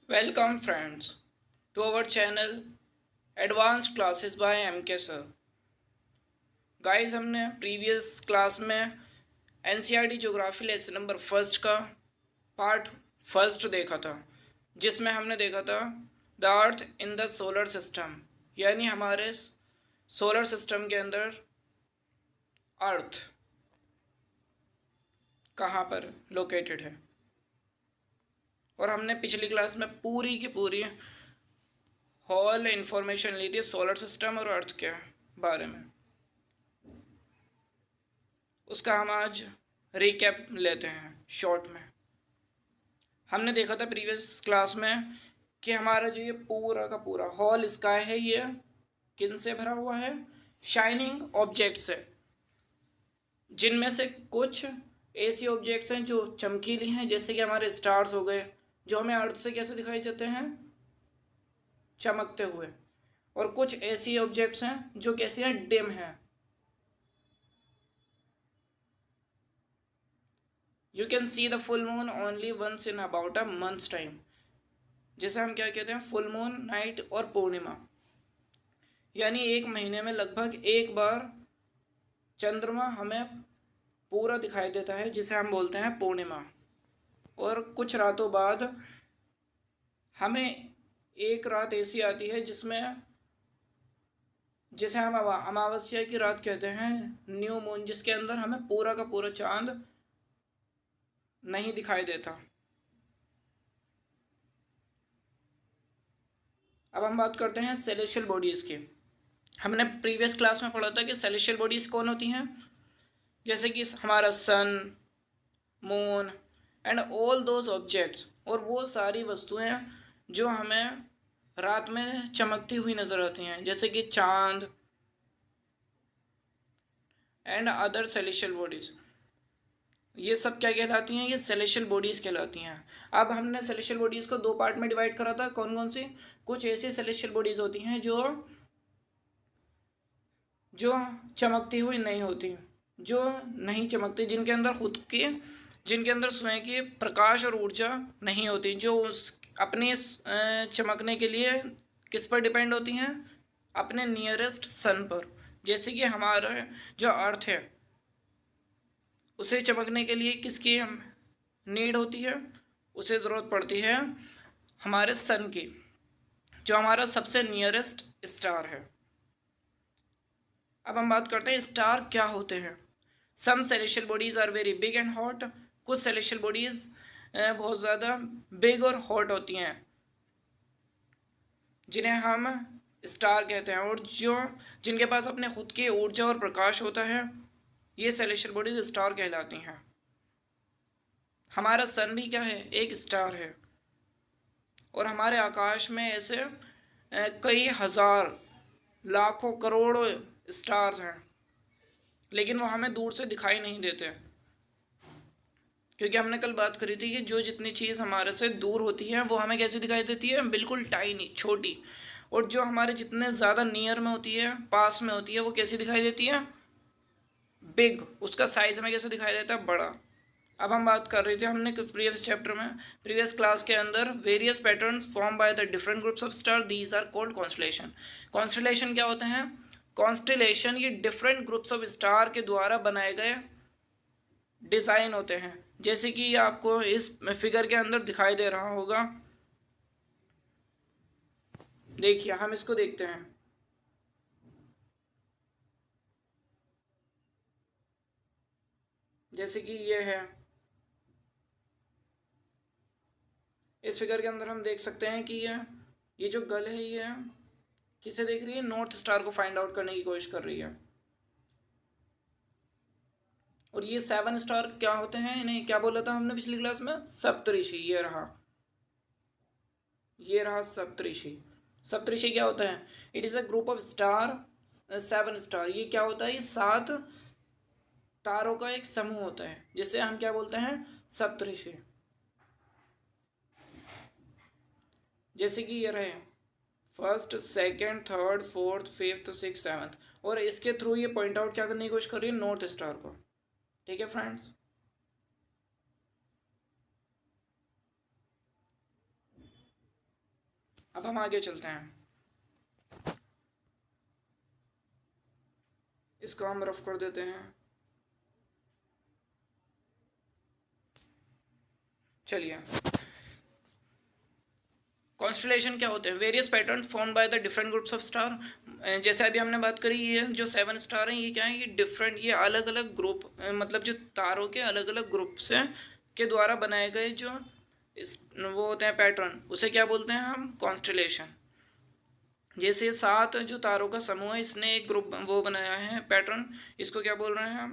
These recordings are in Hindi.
Welcome friends to our channel Advanced Classes by MK Sir. Guys हमने प्रीवियस क्लास में NCERT geography lesson number first का पार्ट फर्स्ट देखा था, जिसमें हमने देखा था the earth in the solar system, यानी हमारे सोलर सिस्टम के अंदर अर्थ कहाँ पर लोकेटेड है। और हमने पिछली क्लास में पूरी की पूरी होल इंफॉर्मेशन ली थी सोलर सिस्टम और अर्थ के बारे में। उसका हम आज रिकैप लेते हैं शॉर्ट में। हमने देखा था प्रीवियस क्लास में कि हमारा जो ये पूरा का पूरा होल स्काई है, ये किन से भरा हुआ है? शाइनिंग ऑब्जेक्ट से, जिनमें से कुछ ऐसी ऑब्जेक्ट्स हैं जो चमकीली हैं, जैसे कि हमारे स्टार्स हो गए, जो हमें अर्थ से कैसे दिखाई देते हैं? चमकते हुए। और कुछ ऐसी ऑब्जेक्ट्स हैं जो कैसी हैं? डिम हैं। You can see the full moon only once in about a months time, जिसे हम क्या कहते हैं? फुल मून नाइट और पूर्णिमा, यानी एक महीने में लगभग एक बार चंद्रमा हमें पूरा दिखाई देता है, जिसे हम बोलते हैं पूर्णिमा। और कुछ रातों बाद हमें एक रात ऐसी आती है जिसे हम अमावस्या की रात कहते हैं, न्यू मून, जिसके अंदर हमें पूरा का पूरा चांद नहीं दिखाई देता। अब हम बात करते हैं सेलेस्टियल बॉडीज़ की। हमने प्रीवियस क्लास में पढ़ा था कि सेलेस्टियल बॉडीज़ कौन होती हैं, जैसे कि हमारा sun, moon and all those objects, और वो सारी वस्तुएं जो हमें रात में चमकती हुई नज़र आती हैं, जैसे कि चांद एंड अदर सेलेस्टियल बॉडीज़। ये सब क्या कहलाती हैं? ये सेलेस्टियल बॉडीज़ कहलाती हैं। अब हमने सेलेस्टियल बॉडीज़ को दो पार्ट में डिवाइड करा था। कौन कौन सी? कुछ ऐसी सेलेस्टियल बॉडीज़ होती हैं जो जो चमकती हुई नहीं होती, जो नहीं चमकती, जिनके अंदर स्वयं की प्रकाश और ऊर्जा नहीं होती, जो उस अपने चमकने के लिए किस पर डिपेंड होती हैं? अपने नियरेस्ट सन पर। जैसे कि हमारा जो अर्थ है, उसे चमकने के लिए किसकी नीड होती है? उसे ज़रूरत पड़ती है हमारे सन की, जो हमारा सबसे नियरेस्ट स्टार है। अब हम बात करते हैं स्टार क्या होते हैं। Some celestial bodies are very big and hot. कुछ सेलेस्टियल बॉडीज़ बहुत ज़्यादा बिग और हॉट होती हैं, जिन्हें हम स्टार कहते हैं। और जिनके पास अपने खुद की ऊर्जा और प्रकाश होता है, ये सेलेस्टियल बॉडीज़ स्टार कहलाती हैं। हमारा सन भी क्या है? एक स्टार है। और हमारे आकाश में ऐसे कई हजार, लाखों, करोड़ों स्टार्स हैं, लेकिन वो हमें दूर से दिखाई नहीं देते, क्योंकि हमने कल बात करी थी कि जो जितनी चीज़ हमारे से दूर होती है वो हमें कैसी दिखाई देती है? बिल्कुल टाइनी, छोटी। और जो हमारे जितने ज़्यादा नियर में होती है, पास में होती है, वो कैसी दिखाई देती है? बिग। उसका साइज हमें कैसे दिखाई देता है? बड़ा। अब हम बात कर रहे थे, हमने प्रीवियस चैप्टर में, प्रीवियस क्लास के अंदर, various patterns form by the different groups of star, these are called constellation. Constellation क्या होते हैं? कॉन्स्टलेशन ये डिफरेंट ग्रुप्स ऑफ स्टार के द्वारा बनाए गए डिज़ाइन होते हैं, जैसे कि आपको इस फिगर के अंदर दिखाई दे रहा होगा। देखिए, हम इसको देखते हैं। जैसे कि ये है, इस फिगर के अंदर हम देख सकते हैं कि ये जो गर्ल है, ये किसे देख रही है? नॉर्थ स्टार को फाइंड आउट करने की कोशिश कर रही है। और ये 7 स्टार क्या होते हैं? इन्हें क्या बोला था हमने पिछली क्लास में? सप्तऋषि। ये रहा सप्तऋषि। सप्तऋषि क्या होता है? It is a group of star, 7 star. ये क्या होता है? ये 7 तारों का एक समूह होता है, जिसे हम क्या बोलते हैं? सप्तऋषि। जैसे कि ये रहे first, second, third, fourth, fifth, six, seventh, और इसके थ्रू ये पॉइंट आउट क्या करने की कोशिश कर रही है? नॉर्थ स्टार को। ठीक है फ्रेंड्स। अब हम आगे चलते हैं, इसको हम रफ कर देते हैं। चलिए, कॉन्स्टलेशन क्या होते हैं? Various pattern form by the different groups of star. जैसे अभी हमने बात करी, ये जो 7 स्टार हैं ये क्या है, ये डिफरेंट, ये अलग अलग ग्रुप, मतलब जो तारों के अलग अलग ग्रुप से के द्वारा बनाए गए जो इस वो होते हैं पैटर्न, उसे क्या बोलते हैं हम? कॉन्स्टलेशन। जैसे 7 जो तारों का समूह है, इसने एक ग्रुप वो बनाया है पैटर्न, इसको क्या बोल रहे हैं हम?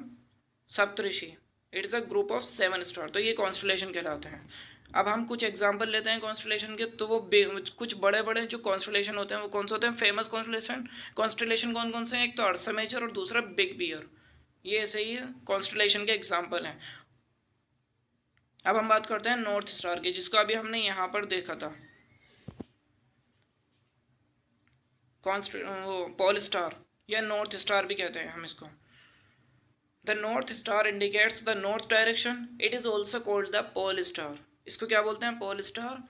Saptarishi. It is a group of 7 star, तो ये कॉन्स्टलेशन कहलाते हैं। अब हम कुछ एग्जांपल लेते हैं कॉन्स्टलेशन के, तो वो कुछ बड़े बड़े जो कॉन्स्टलेशन होते हैं वो कौन से होते हैं? फेमस कॉन्स्टलेशन कॉन्स्टलेशन कौन कौन से हैं? एक तो अर्सा मेजर और दूसरा बिग बियर। ये ऐसे ही कॉन्स्टलेशन के एग्जाम्पल हैं। अब हम बात करते हैं नॉर्थ स्टार की, जिसको अभी हमने यहाँ पर देखा था, वो पोल स्टार या नॉर्थ स्टार भी कहते हैं हम इसको। The north star indicates the north direction, it is also called the pole star. इसको क्या बोलते हैं? Pole star.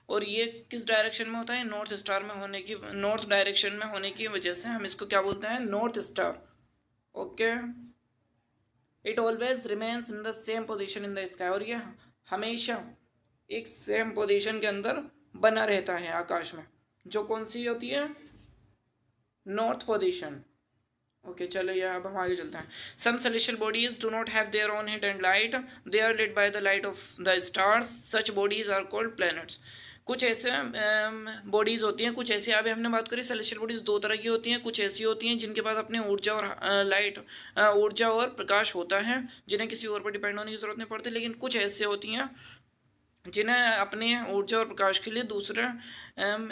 और ये किस डायरेक्शन में होता है? नॉर्थ स्टार में होने की, नॉर्थ डायरेक्शन में होने की वजह से हम इसको क्या बोलते हैं? North star. Okay. It always remains in the same position in the sky, और ये हमेशा एक सेम पोजिशन के अंदर बना रहता है आकाश में, जो कौन सी होती है? North position. ओके, चलो यार अब हम आगे चलते हैं। Some celestial bodies do not have their own heat and light, they are lit by the light of the stars, such bodies are called planets. कुछ ऐसे बॉडीज होती हैं, कुछ ऐसी, अभी हमने बात करी सेलेस्टियल बॉडीज दो तरह की होती हैं। कुछ ऐसी होती हैं जिनके पास अपनी ऊर्जा और लाइट, ऊर्जा और प्रकाश होता है, जिन्हें किसी और पर डिपेंड होने की जरूरत नहीं पड़ती। लेकिन कुछ ऐसे होती हैं जिन्हें अपनी ऊर्जा और प्रकाश के लिए दूसरे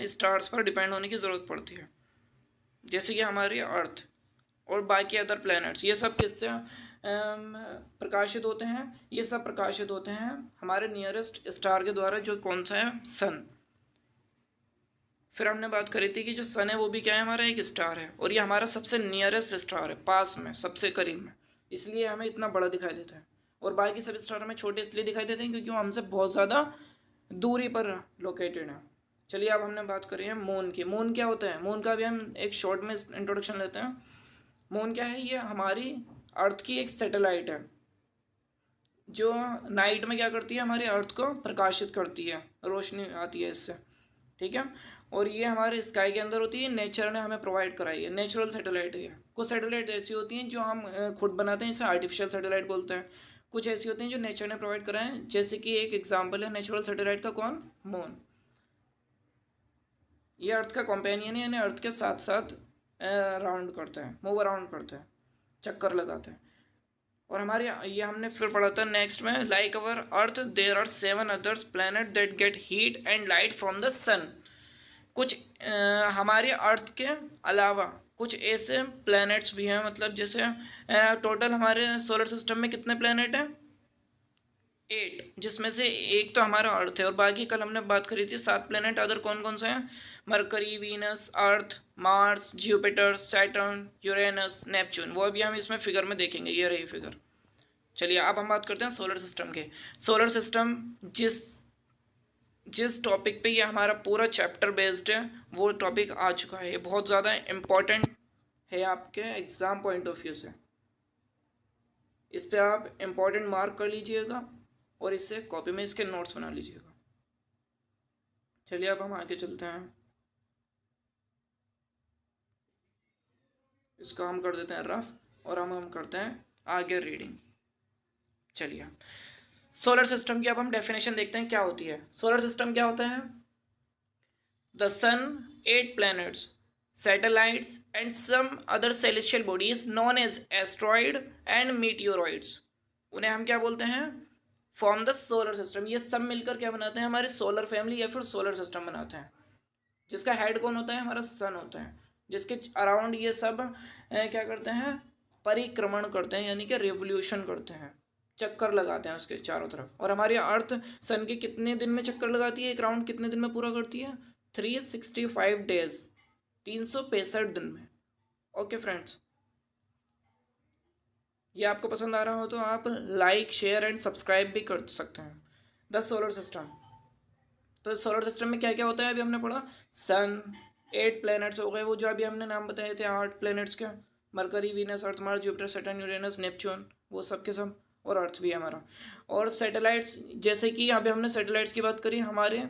स्टार्स पर डिपेंड होने की ज़रूरत पड़ती है, जैसे कि हमारी अर्थ और बाकी अदर प्लैनेट्स। ये सब किससे प्रकाशित होते हैं? ये सब प्रकाशित होते हैं हमारे नियरेस्ट स्टार के द्वारा, जो कौन सा है? सन। फिर हमने बात करी थी कि जो सन है वो भी क्या है? हमारा एक स्टार है, और ये हमारा सबसे नियरेस्ट स्टार है, पास में, सबसे करीब में, इसलिए हमें इतना बड़ा दिखाई देता है। और बाकी सब स्टार हमें छोटे इसलिए दिखाई देते हैं क्योंकि वो हमसे बहुत ज़्यादा दूरी पर लोकेटेड है। चलिए, अब हमने बात करी है मून की। मून क्या होता है? मून का भी हम एक शॉर्ट में इंट्रोडक्शन लेते हैं। मून क्या है? ये हमारी अर्थ की एक सैटेलाइट है, जो नाइट में क्या करती है? हमारी अर्थ को प्रकाशित करती है, रोशनी आती है इससे, ठीक है। और ये हमारे स्काई के अंदर होती है, नेचर ने हमें प्रोवाइड कराई है, नेचुरल सैटेलाइट है। कुछ सैटेलाइट ऐसी होती हैं जो हम खुद बनाते हैं, इसे आर्टिफिशियल सैटेलाइट बोलते हैं। कुछ ऐसी होती हैं जो नेचर ने प्रोवाइड कराए हैं, जैसे कि एक एग्जाम्पल है नेचुरल सैटेलाइट का, कौन? मून। ये अर्थ का कॉम्पेनियन है, यानी अर्थ के साथ साथ राउंड करते हैं, मूव अराउंड करते हैं, चक्कर लगाते हैं। और हमारे ये हमने फिर पढ़ा था नेक्स्ट में, like our earth there are 7 others planet that get heat and light from the sun. कुछ हमारे अर्थ के अलावा कुछ ऐसे प्लैनेट्स भी हैं, मतलब जैसे टोटल हमारे सोलर सिस्टम में कितने प्लैनेट हैं? 8, जिसमें से एक तो हमारा अर्थ है, और बाकी कल हमने बात करी थी 7 प्लैनेट अदर कौन कौन से हैं? Mercury, Venus, Earth, Mars, Jupiter, Saturn, Uranus, Neptune. वो अभी हम इसमें फिगर में देखेंगे, ये रही फिगर। चलिए, अब हम बात करते हैं सोलर सिस्टम के। सोलर सिस्टम जिस जिस टॉपिक पे ये हमारा पूरा चैप्टर बेस्ड है, वो टॉपिक आ चुका है। ये बहुत ज़्यादा इम्पॉर्टेंट है आपके एग्ज़ाम पॉइंट ऑफ व्यू से। इस पे आप इम्पॉर्टेंट मार्क कर लीजिएगा और इससे कॉपी में इसके नोट्स बना लीजिएगा। चलिए, अब हम आगे चलते हैं। इसको हम कर देते हैं रफ, और हम करते हैं आगे रीडिंग। चलिए, सोलर सिस्टम की अब हम डेफिनेशन देखते हैं क्या होती है। सोलर सिस्टम क्या होता है? The sun, 8 planets, satellites and some other celestial bodies known as asteroid and meteoroids, उन्हें हम क्या बोलते हैं? Form the solar system. ये सब मिलकर क्या बनाते हैं? हमारी सोलर फैमिली या फिर सोलर सिस्टम बनाते हैं, जिसका हेड कौन होता है? हमारा सन होता है, जिसके अराउंड ये सब क्या करते हैं? परिक्रमण करते हैं, यानी कि रेवोल्यूशन करते हैं, चक्कर लगाते हैं उसके चारों तरफ। और हमारी अर्थ सन के कितने दिन में चक्कर लगाती है? एक राउंड कितने दिन में पूरा करती है? 365 डेज, 365 दिन में। ओके फ्रेंड्स, ये आपको पसंद आ रहा हो तो आप लाइक, शेयर एंड सब्सक्राइब भी कर सकते हैं। द सोलर सिस्टम, तो सोलर सिस्टम में क्या क्या होता है अभी हमने पढ़ा, सन, 8 प्लैनेट्स हो गए वो जो अभी हमने नाम बताए थे 8 प्लैनेट्स के, Mercury, Venus, Earth, Mars, Jupiter, Saturn, Uranus, Neptune, वो सब के सब, और अर्थ भी है हमारा। और सैटेलाइट्स, जैसे कि यहाँ पे हमने सैटेलाइट्स की बात करी, हमारे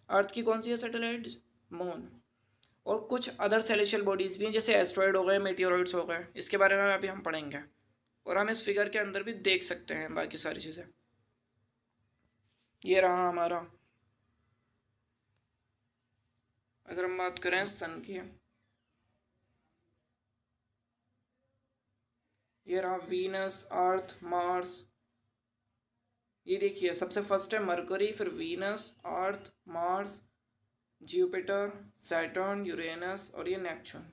अर्थ की कौन सी है सैटेलाइट, मून। और कुछ अदर सेलेशियल बॉडीज़ भी हैं जैसे एस्ट्रॉयड हो गए, मेटियोरॉइड्स हो गए, इसके बारे में अभी हम पढ़ेंगे। और हम इस फिगर के अंदर भी देख सकते हैं बाकी सारी चीज़ें। ये रहा हमारा, अगर हम बात करें सन की, ये रहा वीनस, अर्थ, मार्स। ये देखिए सबसे फर्स्ट है मरकरी, फिर Venus, Earth, Mars, Jupiter, Saturn, Uranus और ये नेपच्यून।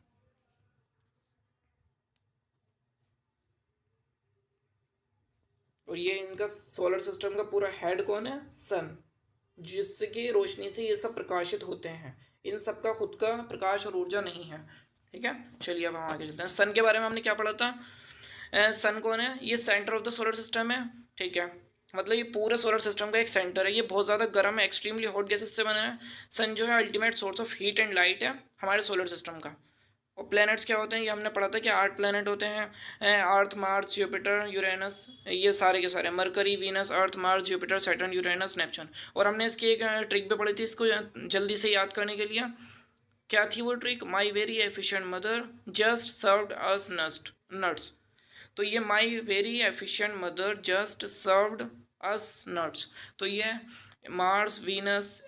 और ये इनका सोलर सिस्टम का पूरा हेड कौन है, सन, जिसकी रोशनी से ये सब प्रकाशित होते हैं। इन सब का खुद का प्रकाश और ऊर्जा नहीं है। ठीक है, चलिए अब हम आगे चलते हैं। सन के बारे में हमने क्या पढ़ा था, सन कौन है, ये centre of the solar system है। ठीक है, मतलब ये पूरे सोलर सिस्टम का एक सेंटर है। ये बहुत ज़्यादा गर्म है, एक्सट्रीमली हॉट गैसेस से बना है। सन जो है ultimate source of heat and light है हमारे सोलर सिस्टम का। और प्लैनेट्स क्या होते हैं, ये हमने पढ़ा था कि 8 प्लैनेट होते हैं, अर्थ, मार्स, जुपिटर, यूरेनस, ये सारे के सारे, Mercury, Venus, Earth, Mars, Jupiter, Saturn, Uranus, Neptune. और हमने इसकी एक ट्रिक भी पढ़ी थी इसको जल्दी से याद करने के लिए। क्या थी वो trick, my very efficient mother just served us nuts. तो ये my very efficient mother just served us nuts, तो ये मार्स, वीनस,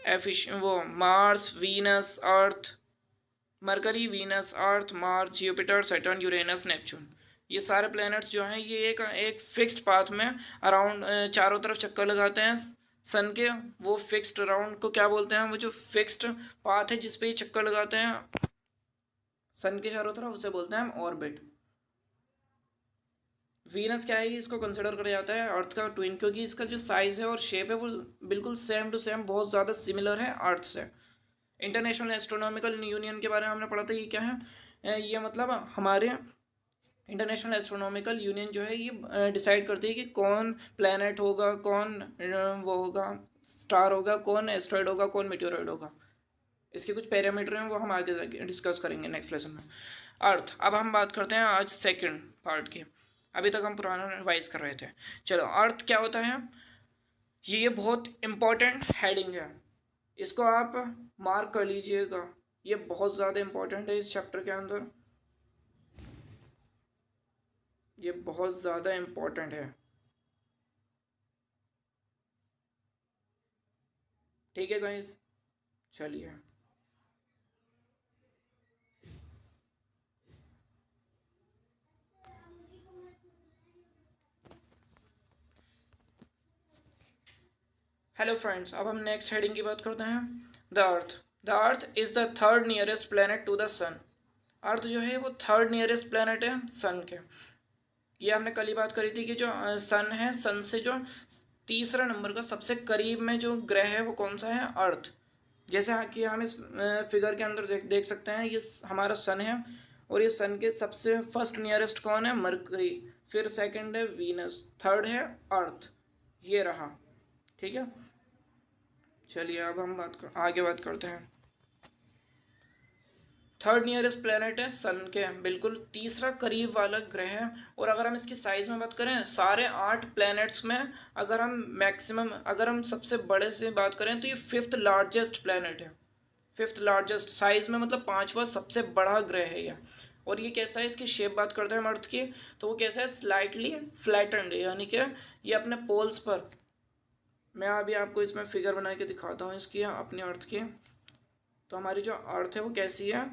वो Mars, Venus, Earth, Mercury, Venus, Earth, Mars, Jupiter, Saturn, Uranus, Neptune, ये सारे प्लैनेट्स जो हैं ये एक फिक्स्ड पाथ में अराउंड चारों तरफ चक्कर लगाते हैं सन के। वो फिक्स्ड राउंड को क्या बोलते हैं, वो जो फिक्स्ड पाथ है जिस पे ये चक्कर लगाते हैं सन के चारों तरफ, उसे बोलते हैं हम ऑर्बिट। वीनस क्या है, इसको कंसिडर करा जाता है अर्थ का ट्विन, क्योंकि इसका जो साइज है और शेप है वो बिल्कुल सेम टू सेम बहुत ज़्यादा सिमिलर है अर्थ से। इंटरनेशनल एस्ट्रोनॉमिकल यूनियन के बारे में हमने पढ़ा था, ये क्या है, ये मतलब हमारे इंटरनेशनल एस्ट्रोनॉमिकल यूनियन जो है ये डिसाइड करती है कि कौन प्लैनेट होगा, कौन वो होगा, स्टार होगा, कौन एस्ट्रॉयड होगा, कौन मेटेओरॉइड होगा। इसके कुछ पैरामीटर हैं वो हम आगे डिस्कस करेंगे नेक्स्ट लेसन में। अर्थ, अब हम बात करते हैं आज सेकंड पार्ट की। अभी तक हम पुराना रिवाइज कर रहे थे। चलो, अर्थ क्या होता है, ये बहुत इम्पोर्टेंट हेडिंग है, इसको आप मार्क कर लीजिएगा, ये बहुत ज़्यादा इम्पोर्टेंट है इस चैप्टर के अंदर, ये बहुत ज़्यादा इम्पोर्टेंट है। ठीक है गाइस, चलिए। हेलो फ्रेंड्स, अब हम नेक्स्ट हेडिंग की बात करते हैं, the Earth. The earth is the third nearest planet to the sun. Earth जो है वो थर्ड नियरेस्ट प्लैनेट है सन के। ये हमने कल ही बात करी थी कि जो सन है, सन से जो तीसरा नंबर का सबसे करीब में जो ग्रह है वो कौन सा है, अर्थ। जैसे कि हम इस फिगर के अंदर देख सकते हैं, ये हमारा सन है और ये सन के सबसे फर्स्ट नियरेस्ट कौन है, मरकरी, फिर सेकंड है वीनस, थर्ड है अर्थ, ये रहा। ठीक है, चलिए अब हम आगे बात करते हैं। थर्ड नियरेस्ट प्लेनेट है सन के बिल्कुल तीसरा करीब वाला ग्रह है। और अगर हम इसकी साइज़ में बात करें, सारे 8 प्लैनेट्स में अगर हम मैक्सिमम, अगर हम सबसे बड़े से बात करें तो ये 5th लार्जेस्ट प्लैनेट है। 5th लार्जेस्ट साइज़ में मतलब 5वां सबसे बड़ा ग्रह है ये। और ये कैसा है, इसकी शेप बात करते हैं हम अर्थ की, तो वो कैसा है, स्लाइटली फ्लैटेंड, यानी कि ये अपने पोल्स पर, मैं अभी आपको इसमें फिगर बना के दिखाता हूँ इसकी अपने अर्थ की। तो हमारी जो अर्थ है वो कैसी है,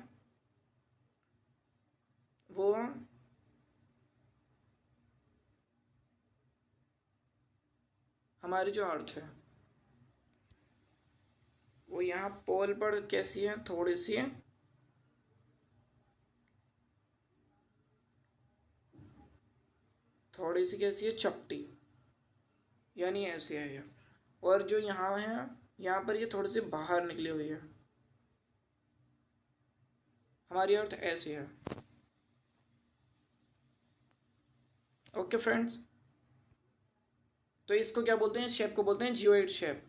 वो हमारी जो अर्थ है वो यहाँ पोल पर कैसी है, थोड़ी सी कैसी है, चपटी, यानी ऐसी है ये। और जो यहाँ है, यहाँ पर ये थोड़ी सी बाहर निकली हुई है, हमारी अर्थ ऐसी है। ओके फ्रेंड्स, तो इसको क्या बोलते हैं, इस शेप को बोलते हैं जियोइड शेप।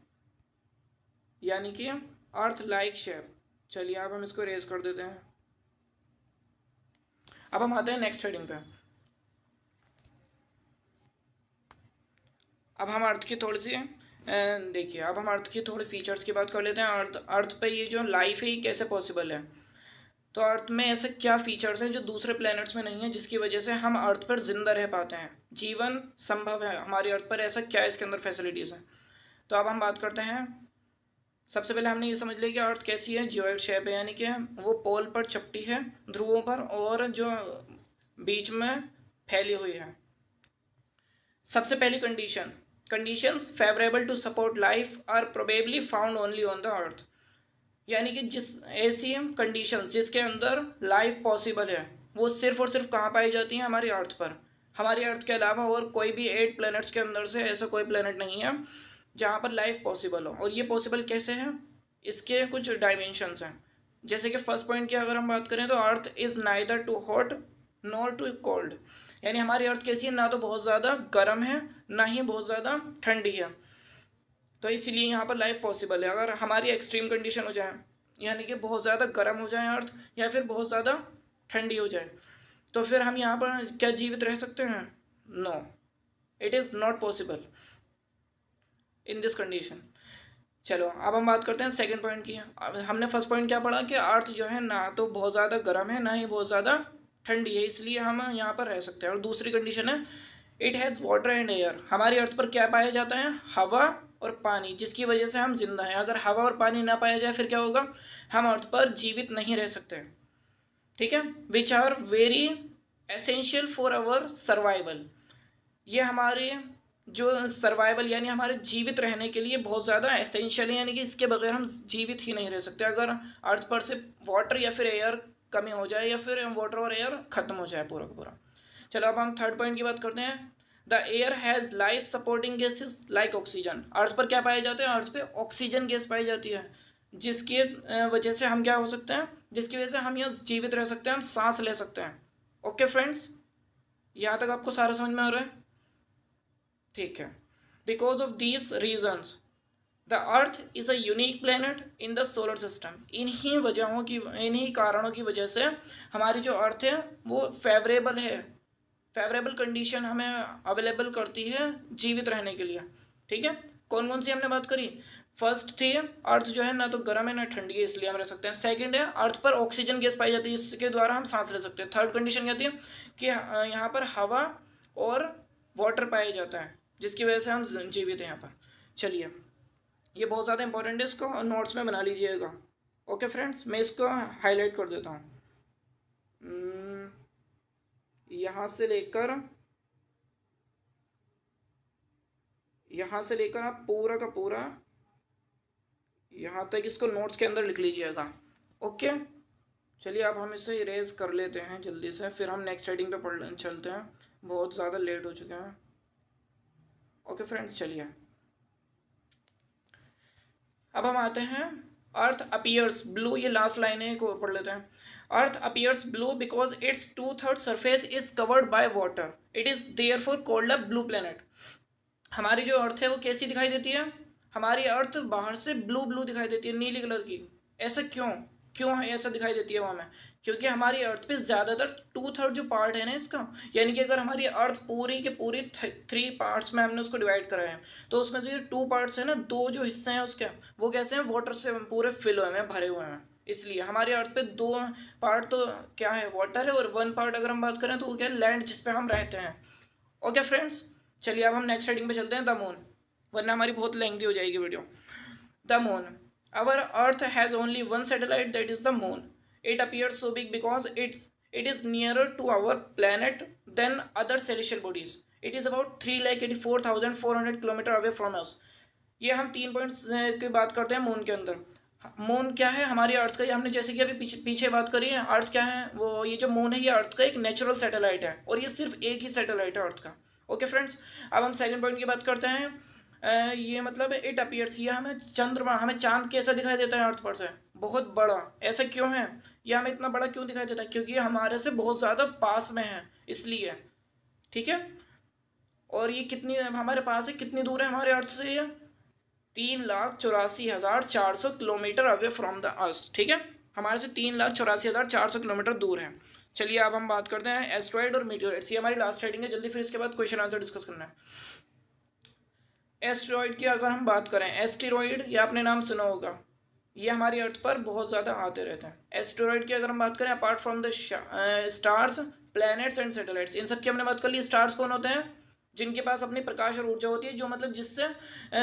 यानी कि अर्थ लाइक शेप। चलिए अब हम इसको रेज कर देते हैं। अब हम आते हैं नेक्स्ट हेडिंग पे। अब हम अर्थ की थोड़ी सी देखिए, अब हम अर्थ की थोड़ी फीचर्स की बात कर लेते हैं। अर्थ पे ये जो लाइफ है ये कैसे पॉसिबल है। तो अर्थ में ऐसे क्या फीचर्स हैं जो दूसरे प्लैनेट्स में नहीं है, जिसकी वजह से हम अर्थ पर जिंदा रह पाते हैं, जीवन संभव है हमारी अर्थ पर। ऐसा क्या है, इसके अंदर फैसिलिटीज़ हैं। तो अब हम बात करते हैं। सबसे पहले हमने ये समझ लिया कि अर्थ कैसी है, जियोइड शेप है, यानी कि वो पोल पर चपटी है, ध्रुवों पर, और जो बीच में फैली हुई है। सबसे पहली conditions favourable to support life are probably found only on the earth. यानी कि जिस ऐसी कंडीशंस जिसके अंदर लाइफ पॉसिबल है वो सिर्फ और सिर्फ कहाँ पाई जाती हैं, हमारी अर्थ पर। हमारी अर्थ के अलावा और कोई भी 8 प्लैनेट्स के अंदर से ऐसा कोई प्लैनेट नहीं है जहाँ पर लाइफ पॉसिबल हो। और ये पॉसिबल कैसे है, इसके कुछ डायमेंशंस हैं। जैसे कि फर्स्ट पॉइंट की अगर हम बात करें तो earth is neither too hot nor too cold. यानी हमारी अर्थ कैसी है, ना तो बहुत ज़्यादा गर्म है ना ही बहुत ज़्यादा ठंडी है। तो इसलिए यहाँ पर लाइफ पॉसिबल है। अगर हमारी एक्सट्रीम कंडीशन हो जाए, यानी कि बहुत ज़्यादा गर्म हो जाए अर्थ या फिर बहुत ज़्यादा ठंडी हो जाए, तो फिर हम यहाँ पर क्या जीवित रह सकते हैं? No, it is not possible in this condition. चलो अब हम बात करते हैं सेकंड पॉइंट की। अब हमने फर्स्ट पॉइंट क्या पढ़ा कि अर्थ जो है ना तो बहुत ज़्यादा गर्म है ना ही बहुत ज़्यादा ठंडी है, इसलिए हम यहाँ पर रह सकते हैं। और दूसरी कंडीशन है it has water and air. हमारी अर्थ पर क्या पाया जाता है? हवा और पानी, जिसकी वजह से हम जिंदा हैं। अगर हवा और पानी ना पाया जाए फिर क्या होगा? हम अर्थ पर जीवित नहीं रह सकते। ठीक है, which are very essential for our survival. ये हमारे जो सर्वाइवल यानी हमारे जीवित रहने के लिए बहुत ज़्यादा एसेंशियल है, यानी कि इसके बगैर हम जीवित ही नहीं रह सकते। अगर अर्थ पर से वाटर या फिर एयर कमी हो जाए या फिर वाटर और एयर ख़त्म हो जाए पूरा का पूरा। चलो अब हम थर्ड पॉइंट की बात करते हैं। The air has life supporting gases like oxygen. Earth पर क्या पाए जाते हैं? अर्थ पे ऑक्सीजन गैस पाई जाती है, जिसकी वजह से हम क्या हो सकते हैं, जिसकी वजह से हम यहाँ जीवित रह सकते हैं, हम सांस ले सकते हैं। ओके फ्रेंड्स, यहाँ तक आपको सारा समझ में आ रहा है? ठीक है। Because of these reasons the earth is a unique planet in the solar system. इन्हीं वजहों की, इन्हीं कारणों की वजह से हमारी जो अर्थ है वो फेवरेबल है, फेवरेबल कंडीशन हमें अवेलेबल करती है जीवित रहने के लिए। ठीक है, कौन कौन सी हमने बात करी? फर्स्ट थी अर्थ जो है ना तो गर्म है ना ठंडी है, इसलिए हम रह सकते हैं। सेकंड है अर्थ पर ऑक्सीजन गैस पाई जाती है, जिसके द्वारा हम सांस ले सकते हैं। थर्ड कंडीशन कहती है कि यहाँ पर हवा और वाटर पाया जाता है, जिसकी वजह से हम जीवित हैं यहाँ पर। चलिए, ये बहुत ज़्यादा इंपॉर्टेंट है, इसको नोट्स में बना लीजिएगा। ओके फ्रेंड्स, मैं इसको हाईलाइट कर देता हूँ। यहाँ से लेकर आप पूरा का पूरा यहाँ तक इसको नोट्स के अंदर लिख लीजिएगा। ओके, चलिए अब हम इसे इरेज कर लेते हैं जल्दी से, फिर हम नेक्स्ट हेडिंग पे पढ़ चलते हैं, बहुत ज़्यादा लेट हो चुके हैं। ओके फ्रेंड्स, चलिए अब हम आते हैं अर्थ अपीयर्स ब्लू। ये लास्ट लाइन है, को पढ़ लेते हैं। Earth appears blue because its 2/3 surface is covered by water, it is therefore called a blue planet. हमारी जो अर्थ है वो कैसी दिखाई देती है? हमारी अर्थ बाहर से ब्लू ब्लू दिखाई देती है, नीली कलर की। ऐसा क्यों है ऐसा दिखाई देती है वो हमें? क्योंकि हमारी अर्थ पे ज़्यादातर 2/3 जो पार्ट है ना इसका, यानी कि अगर हमारी अर्थ पूरी के पूरी 3 पार्ट्स में हमने उसको डिवाइड करा है, तो उसमें से जो 2 पार्ट्स हैं ना, 2 जो हिस्से हैं उसके, वो कैसे हैं? वाटर से पूरे फिल हुए हैं, भरे हुए हैं। इसलिए हमारी अर्थ पे 2 पार्ट तो क्या है? वाटर है, और 1 पार्ट अगर हम बात करें तो वो क्या है? लैंड, जिस पे हम रहते हैं। ओके फ्रेंड्स, चलिए अब हम नेक्स्ट हेडिंग पे चलते हैं, द मून, वरना हमारी बहुत लेंथी हो जाएगी video. The moon, our earth has only one satellite, that is the moon. It appears so big because it is nearer to our planet than other celestial bodies. It is about 3,84,400 kilometre away from us. ये हम 3 पॉइंट्स की बात करते हैं मून के अंदर। मून क्या है? हमारी अर्थ का, ये हमने जैसे कि अभी पीछे बात करी है, अर्थ क्या है वो, ये जो मून है ये अर्थ का एक नेचुरल सैटेलाइट है, और ये सिर्फ एक ही सैटेलाइट है अर्थ का। ओके फ्रेंड्स, अब हम सेकंड पॉइंट की बात करते हैं। ये मतलब इट अपीयर्स, ये हमें चंद्रमा, हमें चांद कैसा दिखाई देता है अर्थ पर से? बहुत बड़ा। ऐसा क्यों है? ये हमें इतना बड़ा क्यों दिखाई देता है? क्योंकि ये हमारे से बहुत ज़्यादा पास में है, इसलिए। ठीक है, और ये कितनी हमारे पास है, कितनी दूर है हमारे अर्थ से? ये 3,84,400 kilometre away from the earth, ठीक है, हमारे से 3,84,400 किलोमीटर दूर है। चलिए अब हम बात करते हैं एस्ट्रॉइड और मीटियोराइट्स। ये हमारी लास्ट हेडिंग है जल्दी, फिर इसके बाद क्वेश्चन आंसर डिस्कस करना है। एस्ट्रॉइड की अगर हम बात करें, एस्टेरॉइड ये आपने नाम सुना होगा, ये हमारी अर्थ पर बहुत ज़्यादा आते रहते हैं। एस्टेरॉइड की अगर हम बात करें, apart from the stars, planets and satellites, इन सब की हमने बात कर ली। स्टार्स कौन होते हैं? जिनके पास अपनी प्रकाश और ऊर्जा होती है, जो मतलब जिससे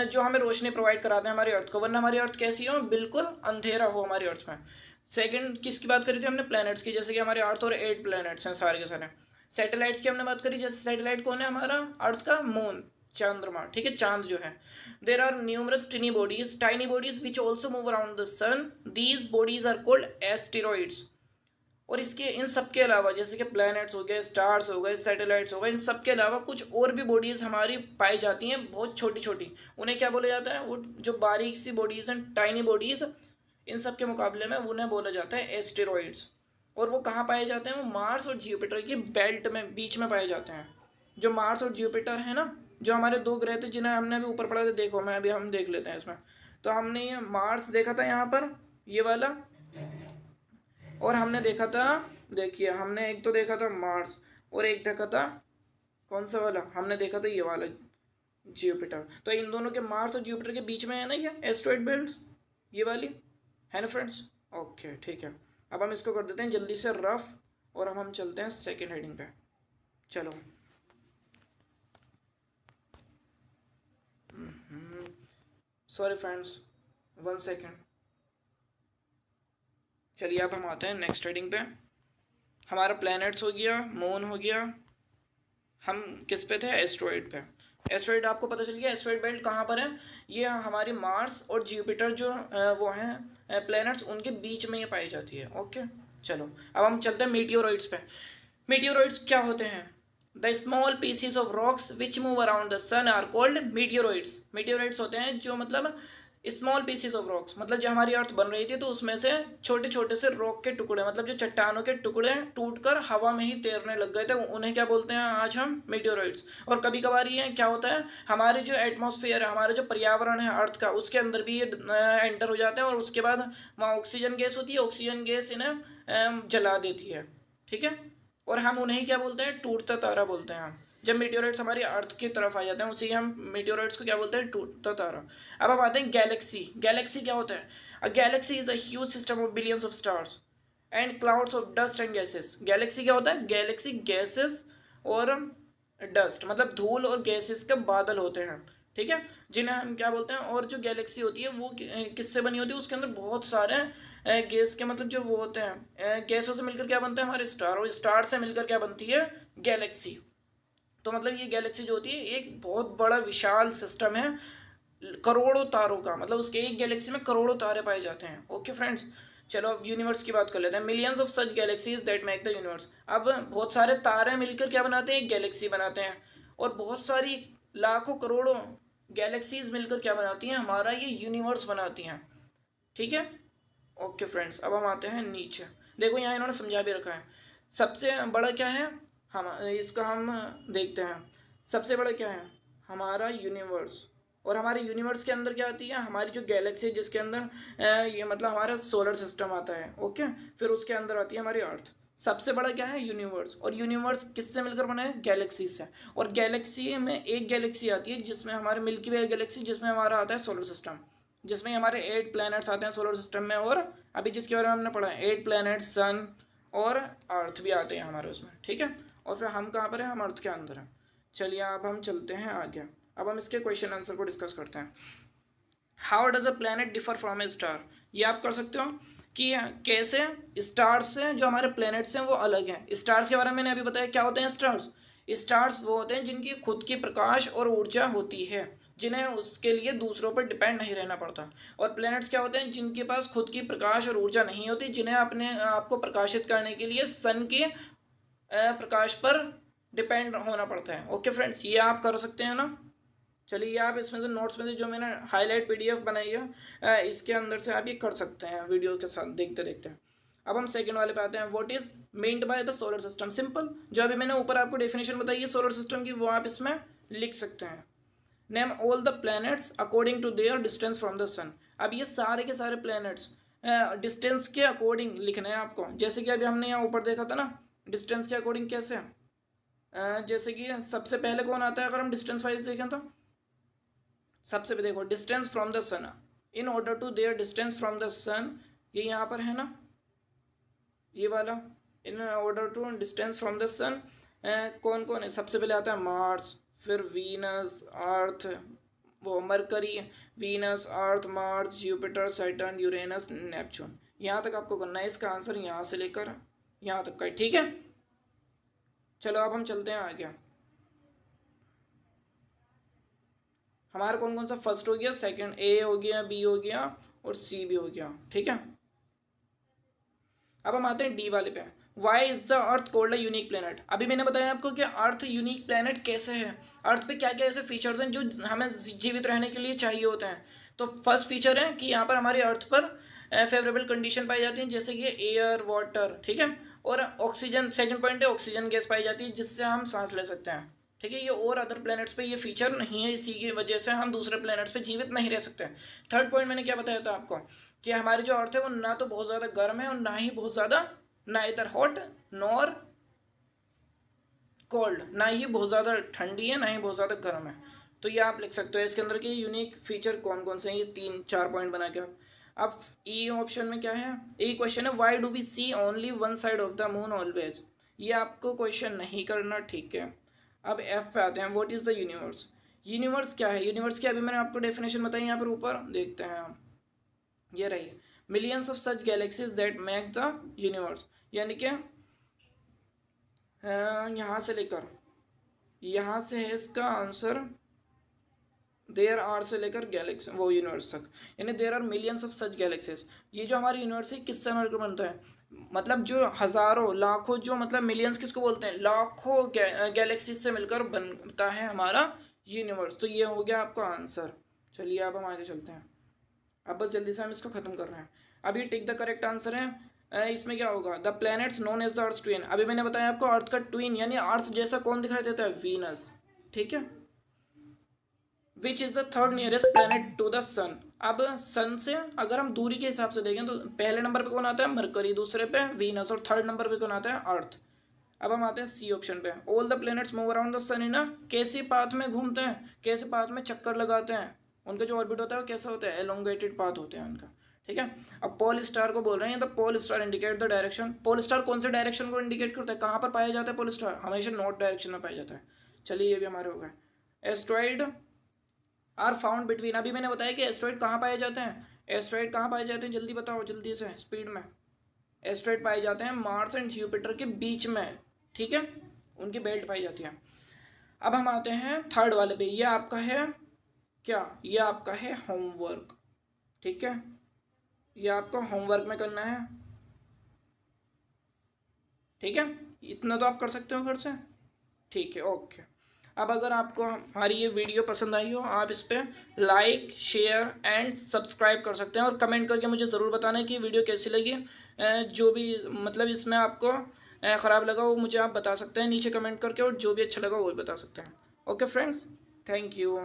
जो हमें रोशनी प्रोवाइड कराते हैं हमारी अर्थ को, वरना हमारी अर्थ कैसी हो, बिल्कुल अंधेरा हो हमारी अर्थ में। सेकंड किसकी बात करी थी हमने? प्लैनेट्स की, जैसे कि हमारे अर्थ और 8 प्लैनेट्स हैं सारे के सारे। सैटेलाइट्स की हमने बात करी, जैसे सैटेलाइट कौन है हमारा? अर्थ का मून, चंद्रमा, ठीक है, चांद जो है। There are numerous tiny bodies which also move around the sun, these bodies are called asteroids. और इसके इन सब के अलावा, जैसे कि प्लैनेट्स हो गए, स्टार्स हो गए, सैटेलाइट्स हो गए, इन सब के अलावा कुछ और भी बॉडीज़ हमारी पाई जाती हैं, बहुत छोटी छोटी। उन्हें क्या बोला जाता है? वो जो बारीक सी बॉडीज़ हैं, टाइनी बॉडीज़, इन सब के मुकाबले में उन्हें बोला जाता है एस्टेरॉइड्स। और वो कहाँ पाए जाते हैं? वो मार्स और जुपिटर की बेल्ट में, बीच में पाए जाते हैं। जो मार्स और जुपिटर है ना, जो हमारे दो ग्रह थे जिन्हें हमने अभी ऊपर पढ़ा था, देखो मैं अभी हम देख लेते हैं इसमें। तो हमने ये मार्स देखा था यहाँ पर, ये वाला, और हमने देखा था, देखिए हमने एक तो देखा था मार्स, और एक देखा था कौन सा वाला? हमने देखा था ये वाला, जुपिटर। तो इन दोनों के, मार्स और जुपिटर के बीच में है ना ये एस्टेरॉइड बेल्ट, ये वाली है ना फ्रेंड्स। ओके ठीक है, अब हम इसको कर देते हैं जल्दी से रफ, और अब हम चलते हैं सेकेंड हेडिंग पे। चलो सॉरी फ्रेंड्स, 1 सेकेंड। चलिए अब हम आते हैं नेक्स्ट हेडिंग पे। हमारा प्लैनेट्स हो गया, मून हो गया, हम किस पे थे? एस्टेरॉइड पे। एस्टेरॉइड आपको पता चल गया एस्टेरॉइड बेल्ट कहाँ पर है? ये हमारे मार्स और जुपिटर जो वो हैं प्लैनेट्स, उनके बीच में ये पाई जाती है। ओके चलो अब हम चलते हैं मीटियोरॉइड्स पे। मीटियोरॉइड्स क्या होते हैं? The small pieces of rocks which move around the sun are called meteoroids. Meteoroids होते हैं जो मतलब स्मॉल पीसीज ऑफ रॉक्स, मतलब जब हमारी अर्थ बन रही थी तो उसमें से छोटे छोटे से रॉक के टुकड़े, मतलब जो चट्टानों के टुकड़े टूटकर हवा में ही तैरने लग गए थे, उन्हें क्या बोलते हैं आज हम? मीटियोरॉइड्स। और कभी कभार ये क्या होता है, हमारे जो एटमॉस्फेयर है, हमारे जो पर्यावरण है अर्थ का, उसके अंदर भी ये एंटर हो जाते हैं, और उसके बाद वहाँ ऑक्सीजन गैस होती है, ऑक्सीजन गैस इन्हें जला देती है, ठीक है। और हम उन्हें क्या बोलते हैं? टूटता तारा बोलते हैं हम। जब मीटियोराइट्स हमारी अर्थ की तरफ आ जाते हैं, उसी हम मीटियोराइट्स को क्या बोलते हैं? टूटता तारा। अब हम आते हैं गैलेक्सी। गैलेक्सी क्या होता है? A galaxy is a huge system of billions of stars and clouds of dust and gases. Galaxy क्या होता है? गैलेक्सी गैसेस और डस्ट, मतलब धूल और गैसेस के बादल होते हैं, ठीक है, जिन्हें हम क्या बोलते हैं? और जो गैलेक्सी होती है वो किससे बनी होती है? उसके अंदर बहुत सारे गैस के, मतलब जो वो होते हैं गैसों से मिलकर क्या बनता है? हमारे स्टार, और स्टार से मिलकर क्या बनती है? गैलेक्सी। तो मतलब ये गैलेक्सी जो होती है एक बहुत बड़ा विशाल सिस्टम है, करोड़ों तारों का, मतलब उसके एक गैलेक्सी में करोड़ों तारे पाए जाते हैं। ओके फ्रेंड्स, चलो अब यूनिवर्स की बात कर लेते हैं। Millions of such galaxies that make the universe. अब बहुत सारे तारे मिलकर क्या बनाते हैं? एक गैलेक्सी बनाते हैं। और बहुत सारी लाखों करोड़ों गैलेक्सीज मिलकर क्या बनाती हैं? हमारा ये यूनिवर्स बनाती हैं, ठीक है। ओके फ्रेंड्स, अब हम आते हैं नीचे। देखो यहाँ इन्होंने समझा भी रखा है। सबसे बड़ा क्या है? हम इसका हम देखते हैं। सबसे बड़ा क्या है? हमारा यूनिवर्स। और हमारे यूनिवर्स के अंदर क्या आती है? हमारी जो गैलेक्सी, जिसके अंदर ये मतलब हमारा सोलर सिस्टम आता है, ओके। फिर उसके अंदर आती है हमारी अर्थ। सबसे बड़ा क्या है? यूनिवर्स। और यूनिवर्स किससे मिलकर बना है? गैलेक्सी से। और गैलेक्सी में एक गैलेक्सी आती है जिसमें हमारे मिल्की वे गैलेक्सी, जिसमें हमारा आता है सोलर सिस्टम, जिसमें हमारे 8 प्लैनेट्स आते हैं सोलर सिस्टम में। और अभी जिसके बारे में हमने पढ़ा है 8 प्लैनेट्स, सन और अर्थ भी आते हैं हमारे उसमें, ठीक है। और फिर हम कहाँ पर हैं? हम अर्थ के अंदर हैं। चलिए अब हम चलते हैं आगे। अब हम इसके क्वेश्चन आंसर को डिस्कस करते हैं। How does a planet differ from A star? ये आप कर सकते हो कि कैसे स्टार्स से जो हमारे प्लैनेट्स हैं वो अलग हैं। स्टार्स के बारे में मैंने अभी बताया क्या होते हैं स्टार्स। स्टार्स वो होते हैं जिनकी खुद की प्रकाश और ऊर्जा होती है, जिन्हें उसके लिए दूसरों पर डिपेंड नहीं रहना पड़ता। और प्लैनेट्स क्या होते हैं? जिनके पास खुद की प्रकाश और ऊर्जा नहीं होती, जिन्हें अपने आप को प्रकाशित करने के लिए सन के प्रकाश पर डिपेंड होना पड़ता है। ओके फ्रेंड्स, ये आप कर सकते हैं ना। चलिए आप इसमें से नोट्स में से जो मैंने हाईलाइट पीडीएफ बनाई है इसके अंदर से आप ये कर सकते हैं वीडियो के साथ देखते देखते। अब हम सेकंड वाले पे आते हैं। What is meant by the solar system? Simple, जो अभी मैंने ऊपर आपको डेफिनेशन बताई है सोलर सिस्टम की, वो आप इसमें लिख सकते हैं। Name all the planets according to their distance from the sun. अब ये सारे के सारे प्लैनेट्स डिस्टेंस के अकॉर्डिंग लिखना है आपको, जैसे कि अभी हमने यहाँ ऊपर देखा था ना डिस्टेंस के अकॉर्डिंग कैसे, जैसे कि सबसे पहले कौन आता है अगर हम डिस्टेंस वाइज देखें तो सबसे पहले देखो distance from the sun, in order to their distance from the sun, ये यहाँ पर है ना ये वाला, in order to distance from the sun कौन कौन है, सबसे पहले आता है मार्स, फिर वीनस, अर्थ, वो Mercury, Venus, Earth, Mars, Jupiter, Saturn, Uranus, Neptune. यहाँ तक आपको करना है, इसका आंसर यहाँ से लेकर यहाँ तक का है, ठीक है। चलो अब हम चलते हैं आगे। हमारा कौन कौन सा फर्स्ट हो गया, सेकंड, ए हो गया, बी हो गया और सी भी हो गया, ठीक है। अब हम आते हैं डी वाले पे। Why is the earth called a unique planet. अभी मैंने बताया आपको कि अर्थ यूनिक प्लेनेट कैसे है, अर्थ पे क्या क्या ऐसे फीचर्स हैं जो हमें जीवित रहने के लिए चाहिए होते हैं। तो फर्स्ट फीचर है कि यहाँ पर हमारे अर्थ पर फेवरेबल कंडीशन पाई जाती है, जैसे कि एयर, वाटर, ठीक है, और ऑक्सीजन। सेकंड पॉइंट है ऑक्सीजन गैस पाई जाती है जिससे हम सांस ले सकते हैं, ठीक है। ये और अदर प्लैनेट्स पे ये फीचर नहीं है, इसी की वजह से हम दूसरे प्लैनेट्स पे जीवित नहीं रह सकते। थर्ड पॉइंट मैंने क्या बताया था आपको कि हमारी जो अर्थ है वो ना तो बहुत ज़्यादा गर्म है और ना ही बहुत ज़्यादा, ना इधर हॉट नॉर कोल्ड, ना ही बहुत ज़्यादा ठंडी है ना ही बहुत ज़्यादा गर्म है। तो ये आप लिख सकते हो इसके अंदर के यूनिक फीचर कौन कौन से हैं, ये 3-4 पॉइंट बना के। अब ई ऑप्शन में क्या है, ए क्वेश्चन है why do we see only one side of the moon always. ये आपको क्वेश्चन नहीं करना, ठीक है। अब एफ पे आते हैं, what is the universe. Universe क्या है, यूनिवर्स की अभी मैंने आपको डेफिनेशन बताई, यहाँ पर ऊपर देखते हैं हम, ये रही, millions of such galaxies that make the universe. यानी कि यहाँ से लेकर यहाँ से है इसका आंसर, देयर आर से लेकर गैलेक्सी वो यूनिवर्स तक, यानी there are millions of such galaxies. ये जो हमारी यूनिवर्स है किससे मिलकर बनता है, मतलब जो हज़ारों लाखों, जो मतलब मिलियंस किसको बोलते हैं, लाखों गैलेक्सीज से मिलकर बनता है हमारा यूनिवर्स। तो ये हो गया आपका आंसर। चलिए अब हम आगे चलते हैं, अब बस जल्दी से हम इसको ख़त्म कर रहे हैं। अभी टिक द करेक्ट आंसर है, इसमें क्या होगा, the planets known as the earth twin. अभी मैंने बताया आपको अर्थ का ट्विन यानी अर्थ जैसा कौन दिखाई देता है, वीनस, ठीक है। Which is the third nearest planet to the sun. अब सन से अगर हम दूरी के हिसाब से देखें तो पहले नंबर पे कौन आता है, मरकरी, दूसरे पे वीनस और थर्ड नंबर पे कौन आता है, अर्थ। अब हम आते हैं सी ऑप्शन पे, all the planets move around the sun in a, कैसे पाथ में घूमते हैं, कैसे पाथ में चक्कर लगाते हैं, उनका जो ऑर्बिट होता है वो कैसा होता है, एलोंगेटेड पाथ होते हैं उनका, ठीक है। अब पोल स्टार को बोल रहे हैं, the pole star indicate the direction. Pole star कौन से डायरेक्शन को इंडिकेट करता है, कहाँ पर पाया जाता है पोल स्टार, हमेशा नॉर्थ डायरेक्शन में पाया जाता है। चलिए ये भी हमारे हो गए। Asteroid are found between. अभी मैंने बताया कि एस्ट्रॉइड कहाँ पाए जाते हैं, एस्ट्रॉइड कहाँ पाए जाते हैं, जल्दी बताओ जल्दी से स्पीड में। एस्ट्रॉइड पाए जाते हैं मार्स एंड जुपिटर के बीच में, ठीक है, उनकी बेल्ट पाई जाती है। अब हम आते हैं थर्ड वाले पे, ये आपका है क्या, ये आपका है होमवर्क, ठीक है, ये आपको होमवर्क में करना है, ठीक है। इतना तो आप कर सकते हो घर से, ठीक है, ओके। अब अगर आपको हमारी ये वीडियो पसंद आई हो, आप इस पर लाइक, शेयर एंड सब्सक्राइब कर सकते हैं और कमेंट करके मुझे ज़रूर बताना है कि वीडियो कैसी लगी। जो भी मतलब इसमें आपको ख़राब लगा वो मुझे आप बता सकते हैं नीचे कमेंट करके, और जो भी अच्छा लगा वो भी बता सकते हैं। Okay friends, thank you.